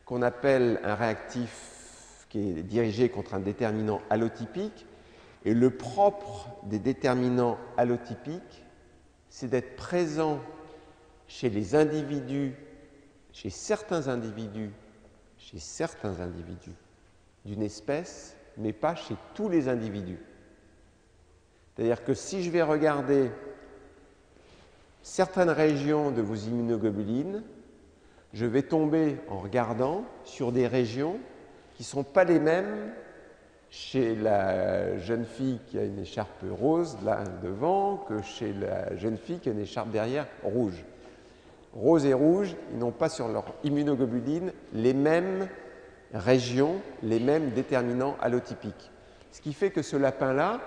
qu'on appelle un réactif qui est dirigé contre un déterminant allotypique. Et le propre des déterminants allotypiques, c'est d'être présent chez les individus, chez certains individus d'une espèce, mais pas chez tous les individus. C'est-à-dire que si je vais regarder certaines régions de vos immunoglobulines, je vais tomber en regardant sur des régions qui ne sont pas les mêmes chez la jeune fille qui a une écharpe rose là devant que chez la jeune fille qui a une écharpe derrière rouge. Rose et rouge, ils n'ont pas sur leur immunoglobulines les mêmes régions, les mêmes déterminants allotypiques. Ce qui fait que ce lapin-là,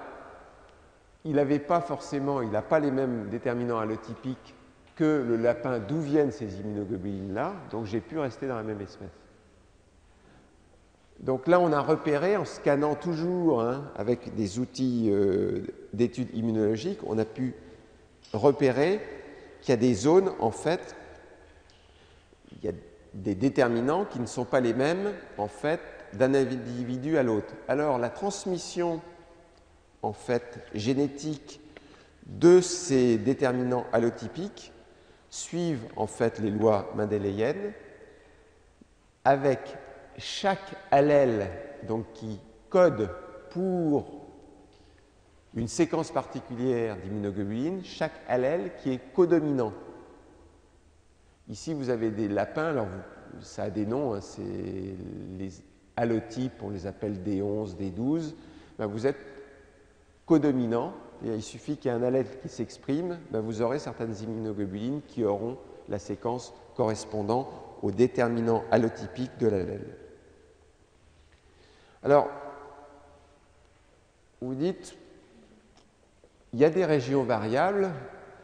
il n'a pas les mêmes déterminants allotypiques que le lapin d'où viennent ces immunoglobulines-là, donc j'ai pu rester dans la même espèce. Donc là, on a repéré, en scannant toujours avec des outils d'études immunologiques, on a pu repérer qu'il y a des zones, en fait, il y a des déterminants qui ne sont pas les mêmes, en fait, d'un individu à l'autre. Alors, la transmission, en fait, génétique de ces déterminants allotypiques suivent en fait les lois mendéliennes avec chaque allèle donc, qui code pour une séquence particulière d'immunoglobulines, chaque allèle qui est codominant. Ici, vous avez des lapins, alors ça a des noms, c'est les allotypes, on les appelle D11, D12. Vous êtes codominant. Il suffit qu'il y ait un allèle qui s'exprime, vous aurez certaines immunoglobulines qui auront la séquence correspondant au déterminant allotypique de l'allèle. Alors, vous dites, il y a des régions variables.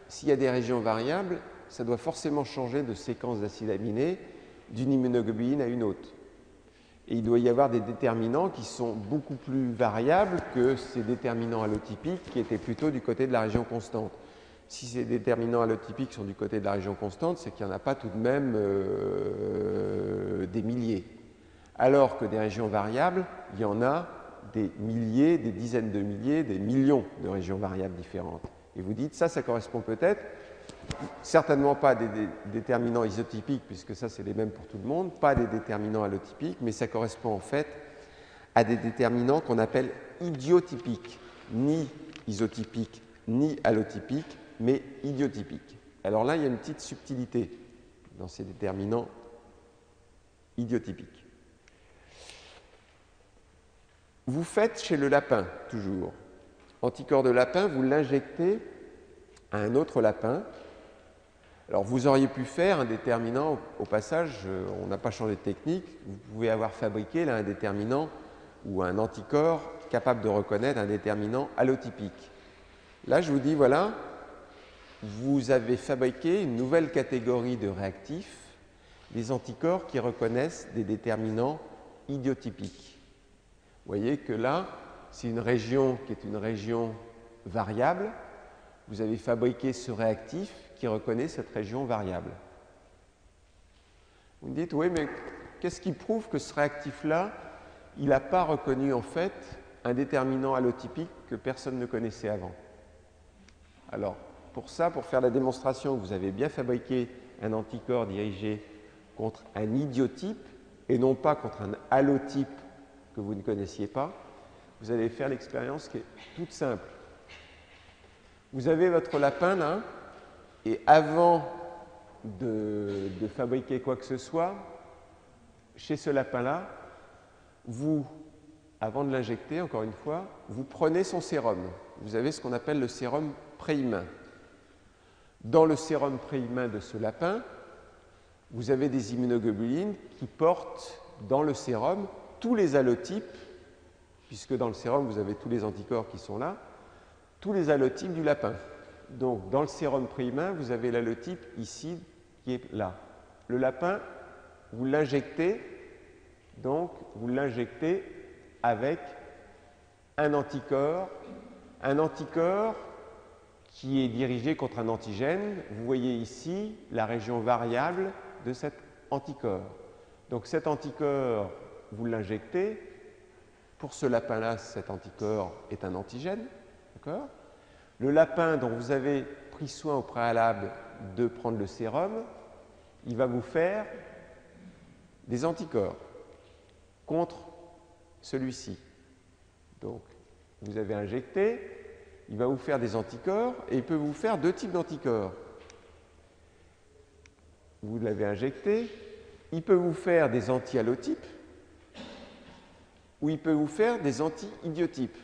S'il y a des régions variables, ça doit forcément changer de séquence d'acides aminés d'une immunoglobuline à une autre. Et il doit y avoir des déterminants qui sont beaucoup plus variables que ces déterminants allotypiques qui étaient plutôt du côté de la région constante. Si ces déterminants allotypiques sont du côté de la région constante, c'est qu'il n'y en a pas tout de même des milliers. Alors que des régions variables, il y en a des milliers, des dizaines de milliers, des millions de régions variables différentes. Et vous dites, ça correspond peut-être, certainement pas à des déterminants isotypiques, puisque ça, c'est les mêmes pour tout le monde, pas des déterminants allotypiques, mais ça correspond en fait à des déterminants qu'on appelle idiotypiques, ni isotypiques, ni allotypiques, mais idiotypiques. Alors là, il y a une petite subtilité dans ces déterminants idiotypiques. Vous faites chez le lapin, toujours. Anticorps de lapin, vous l'injectez à un autre lapin. Alors, vous auriez pu faire un déterminant, au passage, on n'a pas changé de technique, vous pouvez avoir fabriqué là, un déterminant ou un anticorps capable de reconnaître un déterminant allotypique. Là, je vous dis, voilà, vous avez fabriqué une nouvelle catégorie de réactifs, des anticorps qui reconnaissent des déterminants idiotypiques. Vous voyez que là, c'est une région qui est une région variable. Vous avez fabriqué ce réactif qui reconnaît cette région variable. Vous me dites, oui, mais qu'est-ce qui prouve que ce réactif-là, il n'a pas reconnu en fait un déterminant allotypique que personne ne connaissait avant. Alors, pour ça, pour faire la démonstration que vous avez bien fabriqué un anticorps dirigé contre un idiotype et non pas contre un allotype que vous ne connaissiez pas, vous allez faire l'expérience qui est toute simple. Vous avez votre lapin là, et avant de fabriquer quoi que ce soit, chez ce lapin-là, vous, avant de l'injecter, encore une fois, vous prenez son sérum. Vous avez ce qu'on appelle le sérum préhumain. Dans le sérum préhumain de ce lapin, vous avez des immunoglobulines qui portent dans le sérum tous les allotypes, puisque dans le sérum, vous avez tous les anticorps qui sont là, tous les allotypes du lapin. Donc, dans le sérum préhumain, vous avez l'allotype ici qui est là. Le lapin, vous l'injectez, donc vous l'injectez avec un anticorps qui est dirigé contre un antigène. Vous voyez ici la région variable de cet anticorps. Donc cet anticorps, vous l'injectez. Pour ce lapin-là, cet anticorps est un antigène. D'accord ? Le lapin dont vous avez pris soin au préalable de prendre le sérum, il va vous faire des anticorps contre celui-ci. Donc, vous avez injecté, il va vous faire des anticorps et il peut vous faire deux types d'anticorps. Vous l'avez injecté, il peut vous faire des anti-allotypes ou il peut vous faire des anti-idiotypes.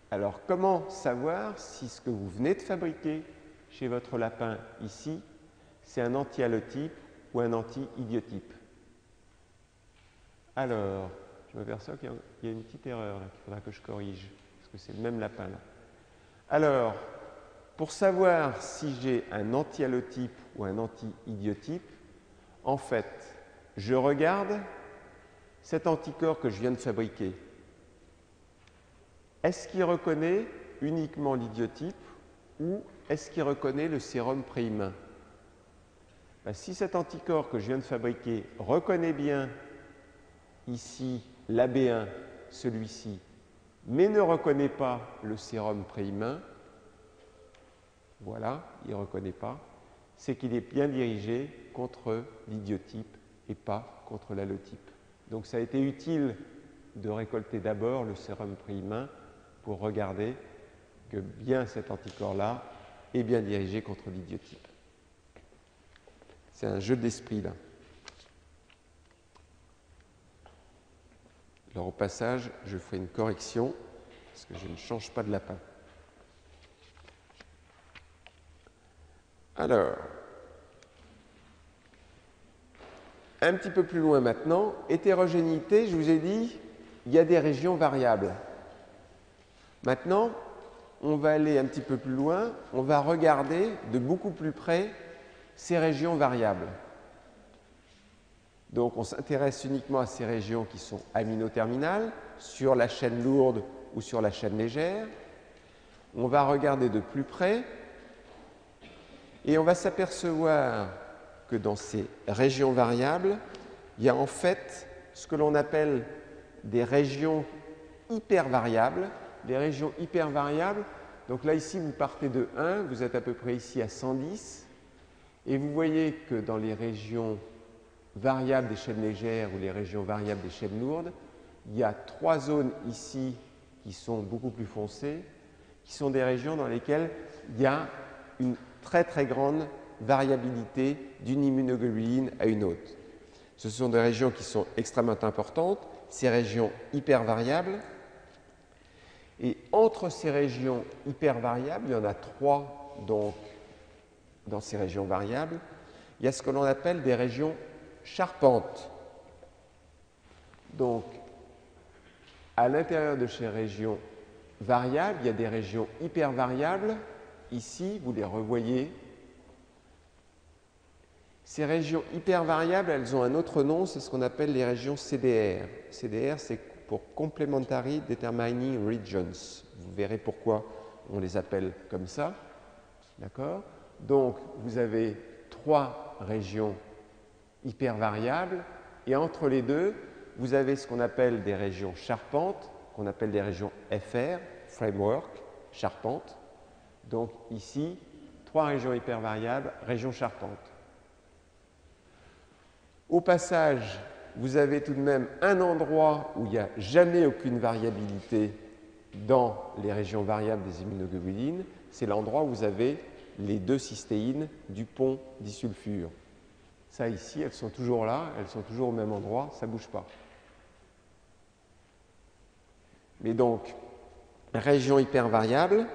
Alors, comment savoir si ce que vous venez de fabriquer chez votre lapin ici, c'est un anti-allotype ou un anti-idiotype? Alors, je m'aperçois qu'il y a une petite erreur qu'il faudra que je corrige, parce que c'est le même lapin là. Alors, pour savoir si j'ai un anti-allotype ou un anti-idiotype, en fait, je regarde cet anticorps que je viens de fabriquer. Est-ce qu'il reconnaît uniquement l'idiotype ou est-ce qu'il reconnaît le sérum préhumain? Si cet anticorps que je viens de fabriquer reconnaît bien ici l'AB1, celui-ci, mais ne reconnaît pas le sérum préhumain, voilà, il ne reconnaît pas, c'est qu'il est bien dirigé contre l'idiotype et pas contre l'allotype. Donc ça a été utile de récolter d'abord le sérum préhumain pour regarder que bien cet anticorps-là est bien dirigé contre l'idiotype. C'est un jeu d'esprit là. Alors au passage, je ferai une correction parce que je ne change pas de lapin. Alors, un petit peu plus loin maintenant, hétérogénéité, je vous ai dit, il y a des régions variables. Maintenant, on va aller un petit peu plus loin, on va regarder de beaucoup plus près ces régions variables. Donc, on s'intéresse uniquement à ces régions qui sont aminoterminales, sur la chaîne lourde ou sur la chaîne légère. On va regarder de plus près et on va s'apercevoir que dans ces régions variables, il y a en fait ce que l'on appelle des régions hypervariables. Les régions hypervariables, donc là ici vous partez de 1, vous êtes à peu près ici à 110, et vous voyez que dans les régions variables des chaînes légères ou les régions variables des chaînes lourdes, il y a 3 zones ici qui sont beaucoup plus foncées, qui sont des régions dans lesquelles il y a une très très grande variabilité d'une immunoglobuline à une autre. Ce sont des régions qui sont extrêmement importantes, ces régions hypervariables. Et entre ces régions hypervariables, il y en a 3 donc dans ces régions variables, il y a ce que l'on appelle des régions charpentes. Donc, à l'intérieur de ces régions variables, il y a des régions hypervariables. Ici, vous les revoyez. Ces régions hypervariables, elles ont un autre nom, c'est ce qu'on appelle les régions CDR. CDR, c'est pour Complementary Determining Regions. Vous verrez pourquoi on les appelle comme ça. D'accord? Donc, vous avez 3 régions hypervariables et entre les deux, vous avez ce qu'on appelle des régions charpentes, qu'on appelle des régions FR, Framework, charpente. Donc ici, 3 régions hypervariables, régions charpentes. Au passage, vous avez tout de même un endroit où il n'y a jamais aucune variabilité dans les régions variables des immunoglobulines, c'est l'endroit où vous avez les 2 cystéines du pont disulfure. Ça ici, elles sont toujours là, elles sont toujours au même endroit, ça ne bouge pas. Mais donc, région hypervariable,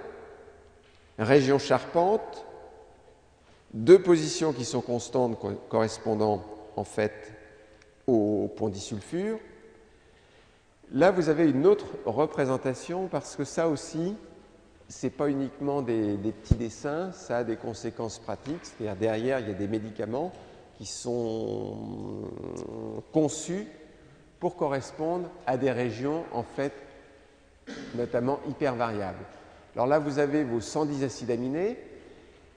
région charpente, 2 positions qui sont constantes correspondant en fait au pont disulfure. Là, vous avez une autre représentation parce que ça aussi, ce n'est pas uniquement des petits dessins, ça a des conséquences pratiques. C'est-à-dire derrière, il y a des médicaments qui sont conçus pour correspondre à des régions en fait notamment hypervariables. Alors là, vous avez vos 110 acides aminés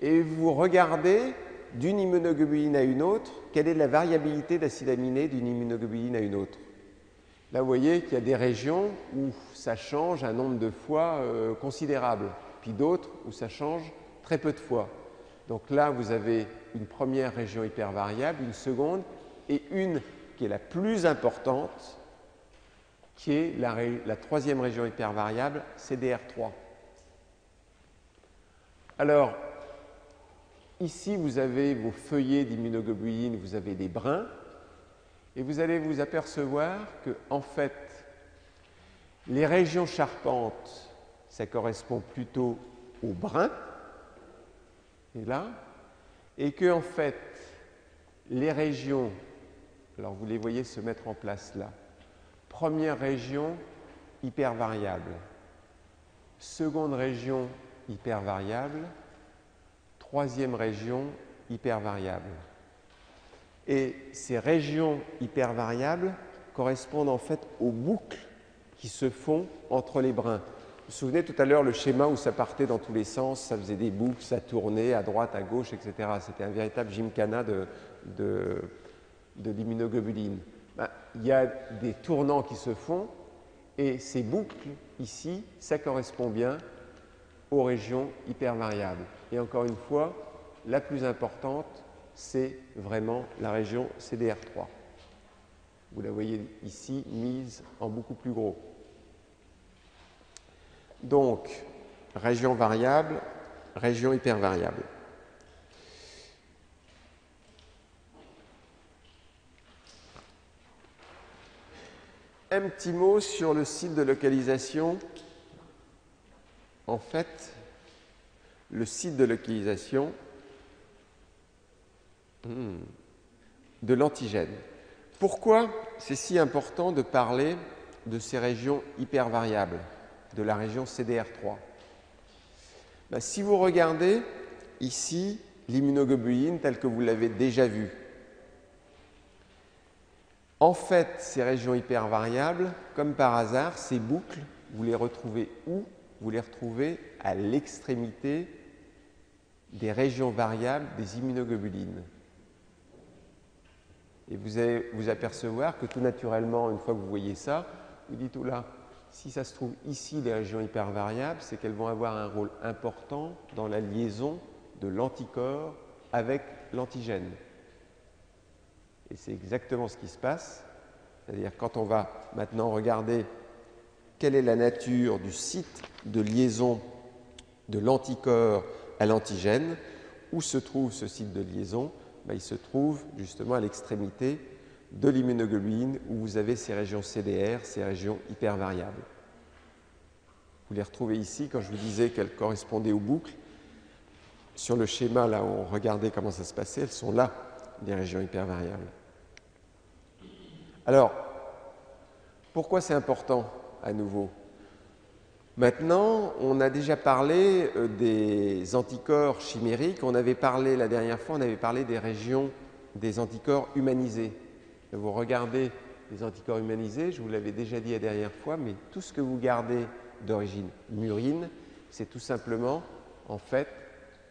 et vous regardez d'une immunoglobuline à une autre, quelle est la variabilité d'acides aminés d'une immunoglobuline à une autre. Là, vous voyez qu'il y a des régions où ça change un nombre de fois considérable, puis d'autres où ça change très peu de fois. Donc là, vous avez une première région hypervariable, une seconde, et une qui est la plus importante, qui est la troisième région hypervariable, CDR3. Alors, ici, vous avez vos feuillets d'immunoglobuline, vous avez des brins, et vous allez vous apercevoir que, en fait, les régions charpentes, ça correspond plutôt aux brins, et que, en fait, les régions, alors vous les voyez se mettre en place là, première région hypervariable, seconde région hypervariable, troisième région hypervariable. Et ces régions hypervariables correspondent en fait aux boucles qui se font entre les brins. Vous vous souvenez tout à l'heure le schéma où ça partait dans tous les sens, ça faisait des boucles, ça tournait à droite, à gauche, etc. C'était un véritable gymkhana de l'immunoglobuline. Il y a des tournants qui se font et ces boucles ici, ça correspond bien aux régions hypervariables. Et encore une fois, la plus importante, c'est vraiment la région CDR3. Vous la voyez ici mise en beaucoup plus gros. Donc, région variable, région hypervariable. Un petit mot sur le site de localisation. En fait, le site de localisation de l'antigène. Pourquoi c'est si important de parler de ces régions hypervariables, de la région CDR3? Si vous regardez ici l'immunoglobuline telle que vous l'avez déjà vue, en fait, ces régions hypervariables, comme par hasard, ces boucles, vous les retrouvez où? Vous les retrouvez à l'extrémité des régions variables des immunoglobulines. Et vous allez vous apercevoir que tout naturellement, une fois que vous voyez ça, vous dites, oula, si ça se trouve ici, les régions hypervariables, c'est qu'elles vont avoir un rôle important dans la liaison de l'anticorps avec l'antigène. Et c'est exactement ce qui se passe. C'est-à-dire quand on va maintenant regarder quelle est la nature du site de liaison de l'anticorps à l'antigène, où se trouve ce site de liaison? Il se trouve justement à l'extrémité de l'immunoglobuline où vous avez ces régions CDR, ces régions hypervariables. Vous les retrouvez ici, quand je vous disais qu'elles correspondaient aux boucles. Sur le schéma, là où on regardait comment ça se passait, elles sont là, les régions hypervariables. Alors, pourquoi c'est important à nouveau? Maintenant, on a déjà parlé des anticorps chimériques. On avait parlé la dernière fois, on avait parlé des régions des anticorps humanisés. Vous regardez les anticorps humanisés, je vous l'avais déjà dit la dernière fois, mais tout ce que vous gardez d'origine murine, c'est tout simplement, en fait,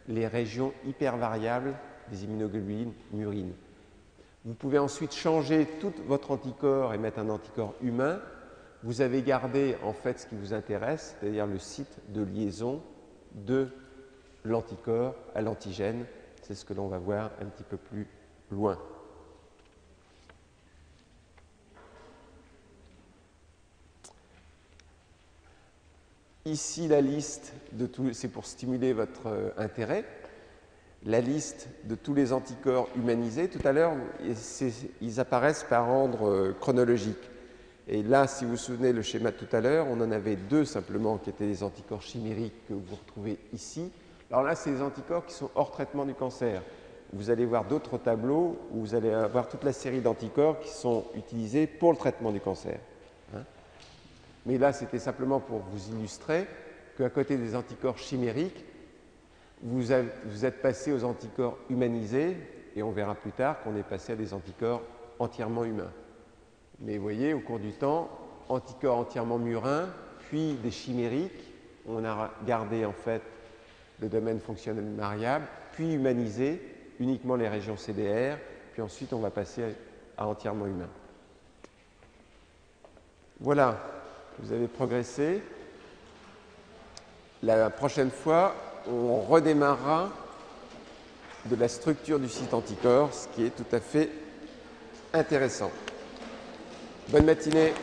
les régions hypervariables des immunoglobulines murines. Vous pouvez ensuite changer tout votre anticorps et mettre un anticorps humain. Vous avez gardé en fait ce qui vous intéresse, c'est-à-dire le site de liaison de l'anticorps à l'antigène. C'est ce que l'on va voir un petit peu plus loin. Ici, la liste de tous, c'est pour stimuler votre intérêt, la liste de tous les anticorps humanisés. Tout à l'heure, ils apparaissent par ordre chronologique. Et là, si vous vous souvenez le schéma de tout à l'heure, on en avait deux simplement qui étaient les anticorps chimériques que vous retrouvez ici. Alors là, c'est les anticorps qui sont hors traitement du cancer. Vous allez voir d'autres tableaux où vous allez avoir toute la série d'anticorps qui sont utilisés pour le traitement du cancer. Mais là, c'était simplement pour vous illustrer qu'à côté des anticorps chimériques, vous êtes passé aux anticorps humanisés, et on verra plus tard qu'on est passé à des anticorps entièrement humains. Mais vous voyez, au cours du temps, anticorps entièrement murins, puis des chimériques, on a gardé en fait le domaine fonctionnel variable, puis humanisé uniquement les régions CDR, puis ensuite on va passer à entièrement humain. Voilà, vous avez progressé. La prochaine fois, on redémarrera de la structure du site anticorps, ce qui est tout à fait intéressant. Bonne matinée.